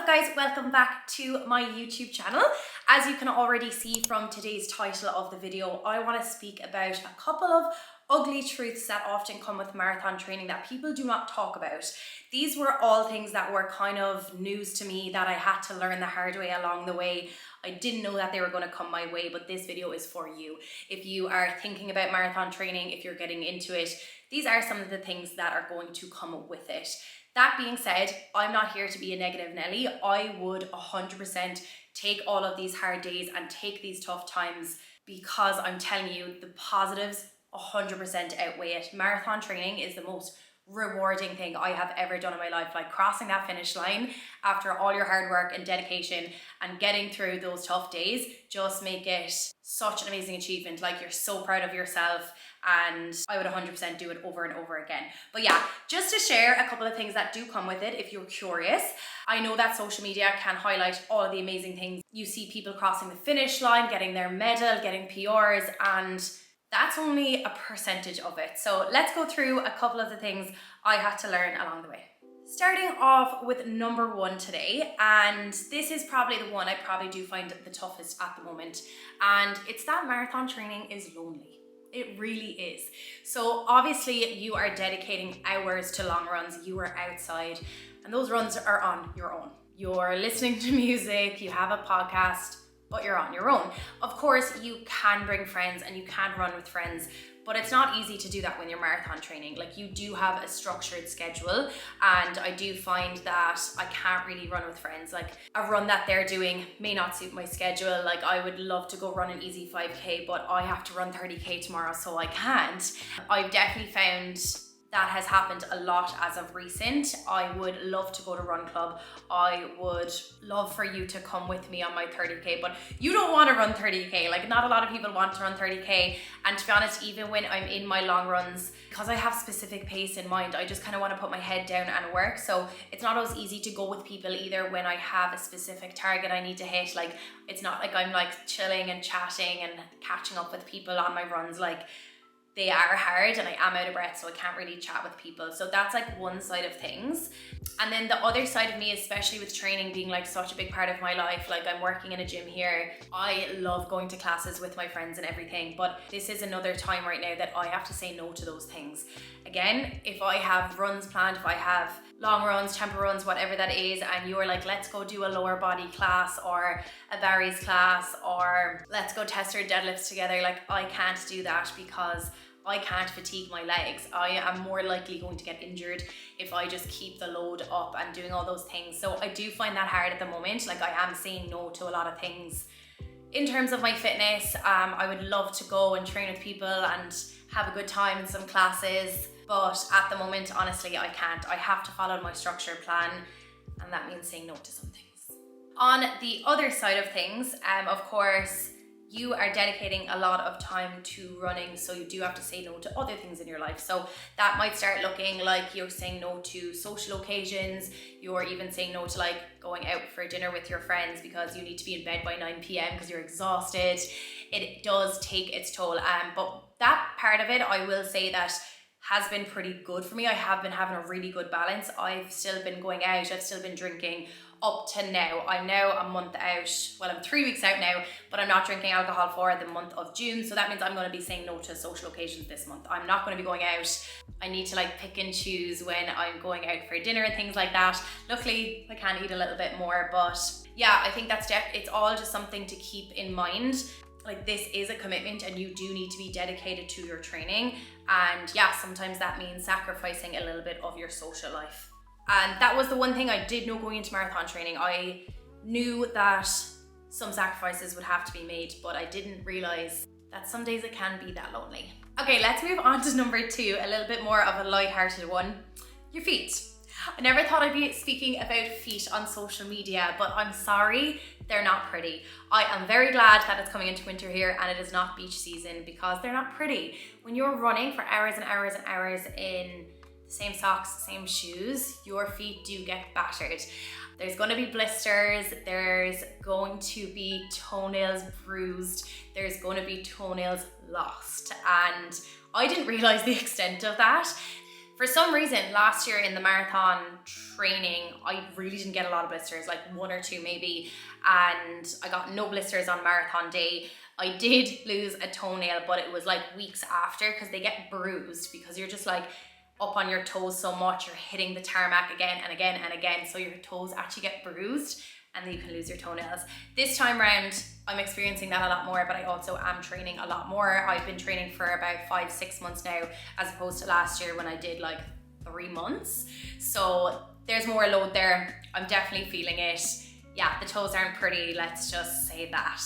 guys, welcome back to my YouTube channel. As you can already see from today's title of the video, I want to speak about a couple of ugly truths that often come with marathon training that people do not talk about. These were all things that were kind of news to me that I had to learn the hard way along the way. I didn't know that they were going to come my way, but this video is for you. If you are thinking about marathon training, if you're getting into it, these are some of the things that are going to come with it. That being said, I'm not here to be a negative Nelly. I would 100% take all of these hard days and take these tough times because I'm telling you, the positives 100% outweigh it. Marathon training is the most rewarding thing I have ever done in my life. Like crossing that finish line after all your hard work and dedication and getting through those tough days just make it such an amazing achievement. Like you're so proud of yourself, and I would 100% do it over and over again. But yeah, just to share a couple of things that do come with it if you're curious. I know that social media can highlight all of the amazing things. You see people crossing the finish line, getting their medal, getting PRs, and that's only a percentage of it. So let's go through a couple of the things I had to learn along the way. Starting off with number one today, and this is probably the one I probably do find the toughest at the moment, and it's that marathon training is lonely. It really is. So obviously you are dedicating hours to long runs, you are outside, and those runs are on your own. You're listening to music, you have a podcast, but you're on your own. Of course, you can bring friends and you can run with friends, but it's not easy to do that when you're marathon training. Like you do have a structured schedule, and I do find that I can't really run with friends. Like a run that they're doing may not suit my schedule. Like I would love to go run an easy 5K, but I have to run 30K tomorrow, so I can't. I've definitely found that has happened a lot as of recent. I would love to go to Run Club. I would love for you to come with me on my 30K, but you don't want to run 30K. Like not a lot of people want to run 30K. And to be honest, even when I'm in my long runs, because I have specific pace in mind, I just kind of want to put my head down and work. So it's not always easy to go with people either when I have a specific target I need to hit. Like it's not like I'm like chilling and chatting and catching up with people on my runs. Like they are hard and I am out of breath, so I can't really chat with people. So that's like one side of things. And then the other side of me, especially with training being like such a big part of my life, like I'm working in a gym here. I love going to classes with my friends and everything, but this is another time right now that I have to say no to those things. Again, if I have runs planned, if I have long runs, tempo runs, whatever that is, and you're like, let's go do a lower body class or a Barry's class, or let's go test our deadlifts together, like I can't do that because I can't fatigue my legs. I am more likely going to get injured if I just keep the load up and doing all those things. So I do find that hard at the moment. Like I am saying no to a lot of things. In terms of my fitness, I would love to go and train with people and have a good time in some classes. But at the moment, honestly, I can't. I have to follow my structured plan, and that means saying no to some things. On the other side of things, of course, you are dedicating a lot of time to running, so you do have to say no to other things in your life. So that might start looking like you're saying no to social occasions, you're even saying no to like going out for dinner with your friends because you need to be in bed by 9 p.m. because you're exhausted. It does take its toll, but that part of it, I will say that has been pretty good for me. I have been having a really good balance. I've still been going out, I've still been drinking up to now. I'm now a month out, well I'm 3 weeks out now, but I'm not drinking alcohol for the month of June, so that means I'm going to be saying no to social occasions this month. I'm not going to be going out. I need to like pick and choose when I'm going out for dinner and things like that. Luckily I can eat a little bit more, but yeah, I think that's it's all just something to keep in mind. Like this is a commitment and you do need to be dedicated to your training, and yeah, sometimes that means sacrificing a little bit of your social life. And that was the one thing I did know going into marathon training. I knew that some sacrifices would have to be made, but I didn't realize that some days it can be that lonely. Okay, let's move on to number two, a little bit more of a light-hearted one. Your feet. I never thought I'd be speaking about feet on social media, but I'm sorry, they're not pretty. I am very glad that it's coming into winter here and it is not beach season because they're not pretty. When you're running for hours and hours and hours in same socks, same shoes, your feet do get battered. There's going to be blisters, there's going to be toenails bruised, there's going to be toenails lost, and I didn't realize the extent of that. For some reason, last year in the marathon training, I really didn't get a lot of blisters, like 1 or 2 maybe, and I got no blisters on marathon day. I did lose a toenail, but it was like weeks after, because they get bruised because you're just like up on your toes so much, you're hitting the tarmac again and again and again, so your toes actually get bruised and then you can lose your toenails. This time around, I'm experiencing that a lot more, but I also am training a lot more. I've been training for about 5-6 months now, as opposed to last year when I did like 3 months. So there's more load there. I'm definitely feeling it. Yeah, the toes aren't pretty, let's just say that.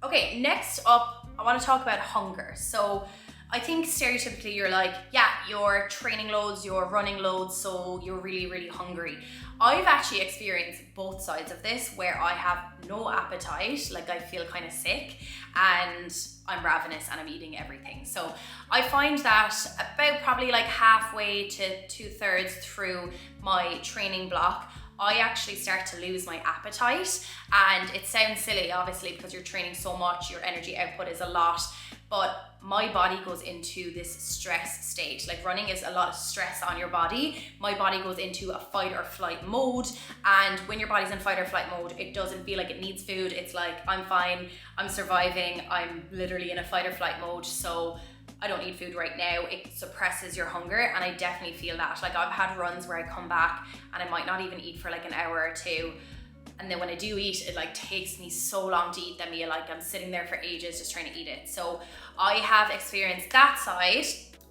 Okay, next up, I want to talk about hunger. So I think stereotypically you're like, yeah, you're training loads, you're running loads, so you're really, really hungry. I've actually experienced both sides of this, where I have no appetite, like I feel kind of sick, and I'm ravenous and I'm eating everything. So I find that about probably like halfway to 2/3 through my training block, I actually start to lose my appetite. And it sounds silly, obviously, because you're training so much, your energy output is a lot, but my body goes into this stress state. Like running is a lot of stress on your body. My body goes into a fight or flight mode. And when your body's in fight or flight mode, it doesn't feel like it needs food. It's like, I'm fine, I'm surviving, I'm literally in a fight or flight mode, so I don't need food right now. It suppresses your hunger, and I definitely feel that. Like I've had runs where I come back and I might not even eat for like an hour or 2. And then when I do eat, it like takes me so long to eat the meal. Like I'm sitting there for ages just trying to eat it. So I have experienced that side,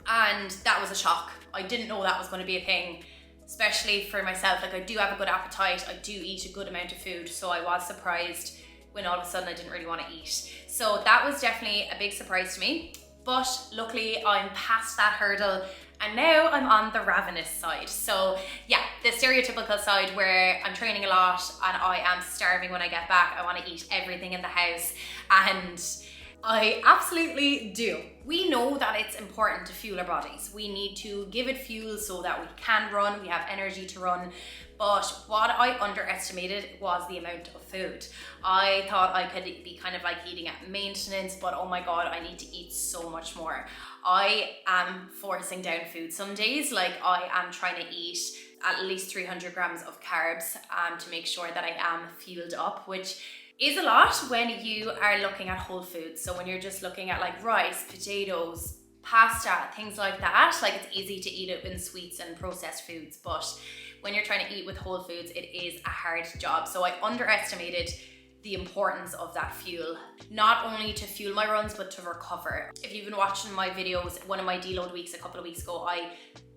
and that was a shock. I didn't know that was going to be a thing, especially for myself. Like I do have a good appetite. I do eat a good amount of food. So I was surprised when all of a sudden I didn't really want to eat. So that was definitely a big surprise to me. But luckily I'm past that hurdle, and now I'm on the ravenous side. So yeah, the stereotypical side where I'm training a lot and I am starving when I get back. I want to eat everything in the house, and I absolutely do. We know that it's important to fuel our bodies. We need to give it fuel so that we can run, we have energy to run. But what I underestimated was the amount of food. I thought I could be kind of like eating at maintenance, but oh my God, I need to eat so much more. I am forcing down food some days. Like I am trying to eat at least 300 grams of carbs to make sure that I am fueled up, which is a lot when you are looking at whole foods. So when you're just looking at like rice, potatoes, pasta, things like that, like it's easy to eat it in sweets and processed foods, but when you're trying to eat with whole foods, it is a hard job. So I underestimated the importance of that fuel, not only to fuel my runs, but to recover. If you've been watching my videos, one of my deload weeks a couple of weeks ago,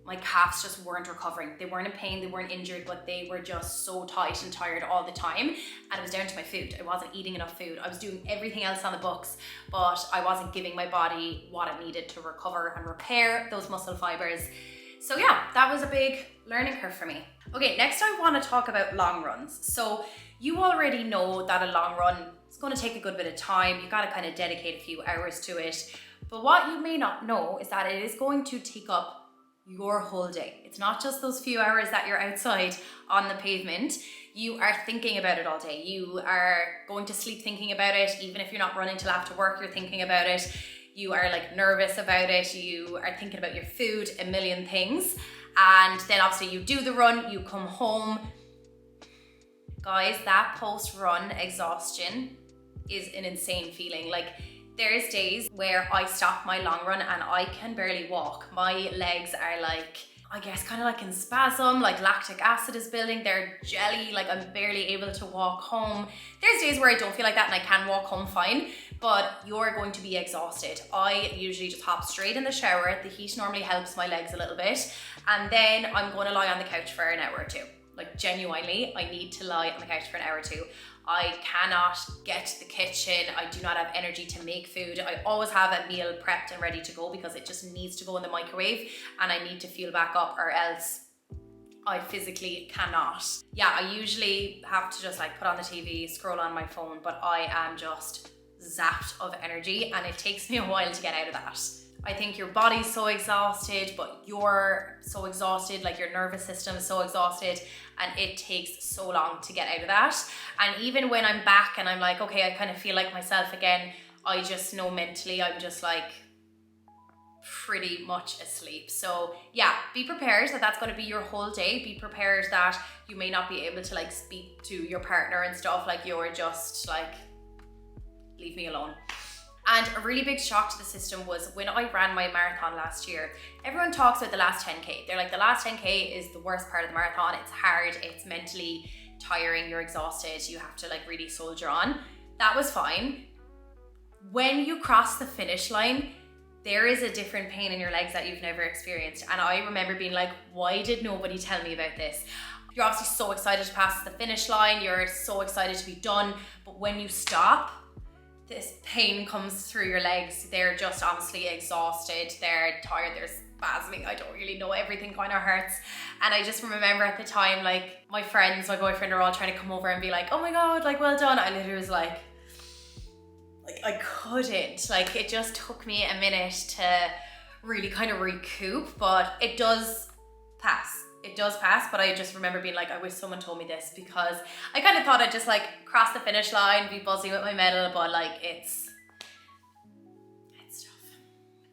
my calves just weren't recovering. They weren't in pain, they weren't injured, but they were just so tight and tired all the time. And it was down to my food. I wasn't eating enough food. I was doing everything else on the books, but I wasn't giving my body what it needed to recover and repair those muscle fibers. So yeah, that was a big learning curve for me. Okay, next I want to talk about long runs. So you already know that a long run is going to take a good bit of time. You got to kind of dedicate a few hours to it. But what you may not know is that it is going to take up your whole day. It's not just those few hours that you're outside on the pavement. You are thinking about it all day. You are going to sleep thinking about it. Even if you're not running till after work, you're thinking about it. You are like nervous about it. You are thinking about your food, a million things. And then obviously you do the run, you come home. Guys, that post-run exhaustion is an insane feeling. Like there's days where I stop my long run and I can barely walk. My legs are like, I guess kind of like in spasm, like lactic acid is building, they're jelly, like I'm barely able to walk home. There's days where I don't feel like that and I can walk home fine, but you're going to be exhausted. I usually just hop straight in the shower. The heat normally helps my legs a little bit. And then I'm going to lie on the couch for an hour or 2. Like genuinely, I need to lie on the couch for an hour or 2. I cannot get to the kitchen. I do not have energy to make food. I always have a meal prepped and ready to go because it just needs to go in the microwave and I need to fuel back up, or else I physically cannot. Yeah, I usually have to just like put on the TV, scroll on my phone, but I am just zapped of energy and it takes me a while to get out of that. I think your body's so exhausted, but you're so exhausted, like your nervous system is so exhausted, and it takes so long to get out of that. And even when I'm back and I'm like, okay, I kind of feel like myself again, I just know mentally I'm just like, pretty much asleep. So yeah, be prepared that that's going to be your whole day. Be prepared that you may not be able to like speak to your partner and stuff, like you're just like, leave me alone. And a really big shock to the system was when I ran my marathon last year. Everyone talks about the last 10K. They're like, the last 10K is the worst part of the marathon. It's hard, it's mentally tiring, you're exhausted, you have to like really soldier on. That was fine. When you cross the finish line, there is a different pain in your legs that you've never experienced. And I remember being like, why did nobody tell me about this? You're obviously so excited to pass the finish line, you're so excited to be done, but when you stop, this pain comes through your legs. They're just honestly exhausted, they're tired, they're spasming, I don't really know, everything kind of hurts. And I just remember at the time, like my friends, my boyfriend are all trying to come over and be like, oh my God, like well done. I literally was like I couldn't, like it just took me a minute to really kind of recoup, but it does pass. It does pass, but I just remember being like, I wish someone told me this, because I kind of thought I'd just like cross the finish line, be buzzing with my medal, but like it's tough.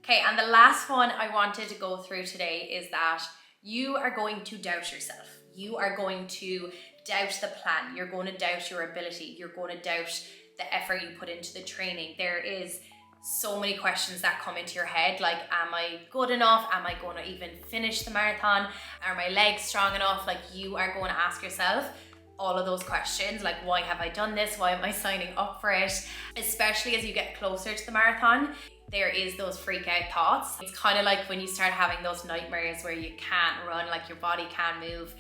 Okay, and the last one I wanted to go through today is that you are going to doubt yourself. You are going to doubt the plan. You're going to doubt your ability. You're going to doubt the effort you put into the training. There is so many questions that come into your head, like, am I good enough? Am I going to even finish the marathon? Are my legs strong enough? Like, you are going to ask yourself all of those questions, like, why have I done this? Why am I signing up for it? Especially as you get closer to the marathon, there is those freak out thoughts. It's kind of like when you start having those nightmares where you can't run, like your body can't move.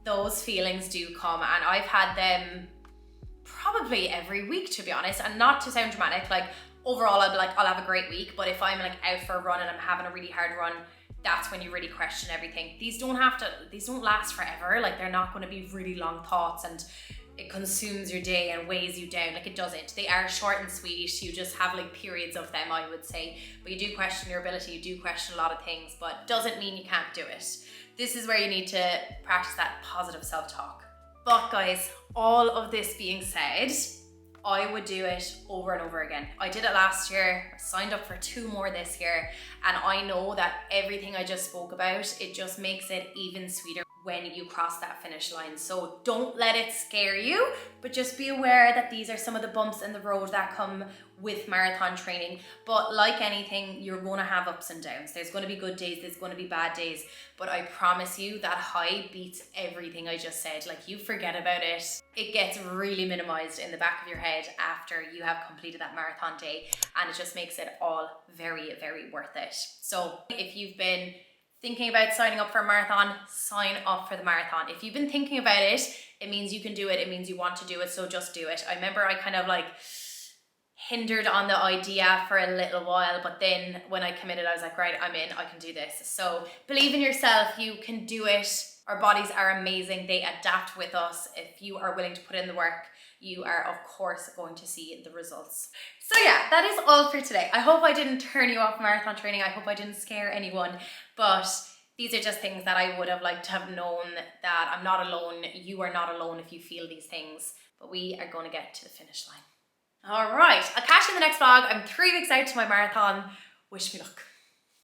Those feelings do come, and I've had them probably every week, to be honest. And not to sound dramatic, like overall I'll be like, I'll have a great week, but if I'm like out for a run and I'm having a really hard run, that's when you really question everything. These don't last forever. Like, they're not going to be really long thoughts and it consumes your day and weighs you down. Like, it doesn't. They are short and sweet. You just have like periods of them, I would say. But you do question your ability, you do question a lot of things, but doesn't mean you can't do it. This is where you need to practice that positive self-talk. But guys, all of this being said, I would do it over and over again. I did it last year, I signed up for 2 more this year, and I know that everything I just spoke about, it just makes it even sweeter when you cross that finish line. So don't let it scare you, but just be aware that these are some of the bumps in the road that come with marathon training. But like anything, you're going to have ups and downs. There's going to be good days, there's going to be bad days, but I promise you that high beats everything I just said. Like, you forget about it. It gets really minimized in the back of your head after you have completed that marathon day, and it just makes it all very, very worth it. So if you've been thinking about signing up for a marathon, sign up for the marathon. If you've been thinking about it, it means you can do it. It means you want to do it. So just do it. I remember I kind of like hindered on the idea for a little while, but then when I committed, I was like, right, I'm in, I can do this. So believe in yourself, you can do it. Our bodies are amazing. They adapt with us. If you are willing to put in the work, you are of course going to see the results. So yeah, that is all for today. I hope I didn't turn you off marathon training. I hope I didn't scare anyone, but these are just things that I would have liked to have known, that I'm not alone. You are not alone if you feel these things, but we are going to get to the finish line. All right, I'll catch you in the next vlog. I'm 3 weeks out to my marathon. Wish me luck.